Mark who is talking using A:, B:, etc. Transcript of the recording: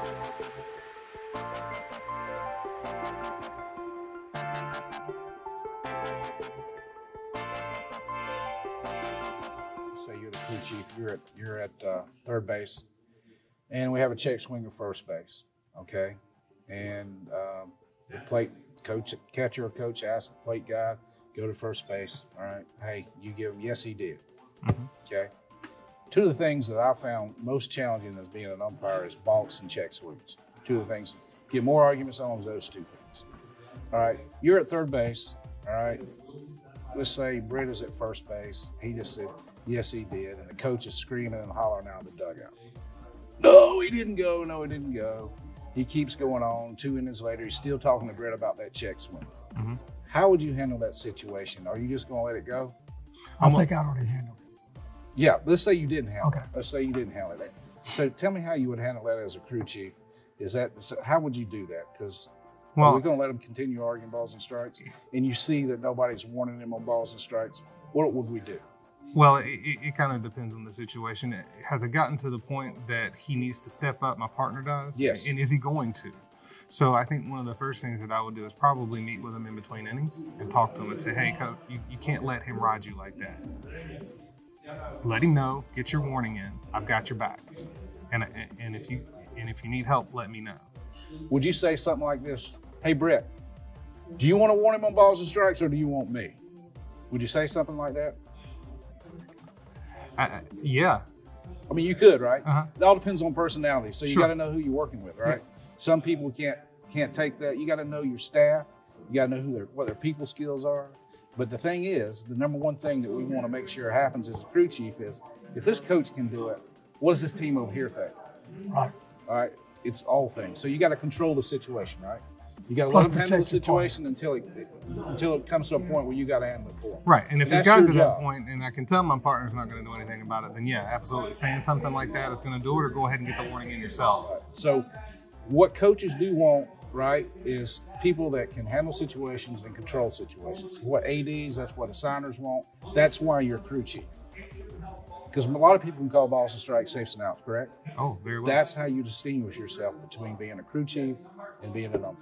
A: Say you're the crew chief, you're at third base, and we have a check swinger first base, okay? And the plate coach, catcher or coach asks the plate guy, go to first base, all right? Hey, you give him, yes, he did, okay? Two of the things that I found most challenging as being an umpire is balks and check swings. Two of the things, get more arguments on is those two things. All right, you're at third base, all right? Let's say Britt is at first base. He just said, yes, he did. And the coach is screaming and hollering out of the dugout. No, he didn't go. No, he didn't go. He keeps going on. 2 innings later, he's still talking to Britt about that check swing. How would you handle that situation? Are you just going to let it go?
B: I think I already handled it.
A: Yeah, let's say you didn't handle
B: Okay.
A: it. Let's say you didn't handle it. So tell me how you would handle that as a crew chief. How would you do that? Because are we going to let them continue arguing balls and strikes? And you see that nobody's warning them on balls and strikes. What would we do?
C: Well, it kind of depends on the situation. Has it gotten to the point that he needs to step up, my partner does?
A: Yes.
C: And is he going to? So I think one of the first things that I would do is probably meet with him in between innings and talk to him and say, hey, coach, you can't let him ride you like that. Let him know, get your warning in. I've got your back. And if you need help, let me know.
A: Would you say something like this? Hey, Brett, do you want to warn him on balls and strikes or do you want me? Would you say something like that?
C: Yeah.
A: I mean, you could, right?
C: Uh-huh.
A: It all depends on personality. So you
C: Sure.
A: got to know who you're working with, right?
C: Yeah.
A: Some people can't take that. You got to know your staff. You got to know what their people skills are. But the thing is, the number one thing that we want to make sure happens as a crew chief is, if this coach can do it, what does this team over here think?
B: Right.
A: All right, it's all things. So you got to control the situation, right? You got to let them handle the situation until it comes to a point where you got to handle it for them.
C: Right, and if it's
A: that's
C: gotten
A: your
C: to
A: job.
C: that point, and I can tell my partner's not going to do anything about it, then yeah, absolutely. Saying something like that is going to do it, or go ahead and get the warning in yourself.
A: So what coaches do want, right, is people that can handle situations and control situations. What ADs, that's what assigners want. That's why you're a crew chief. Because a lot of people can call balls and strikes, safes and outs, correct?
C: Oh, very well.
A: That's how you distinguish yourself between being a crew chief and being an umpire.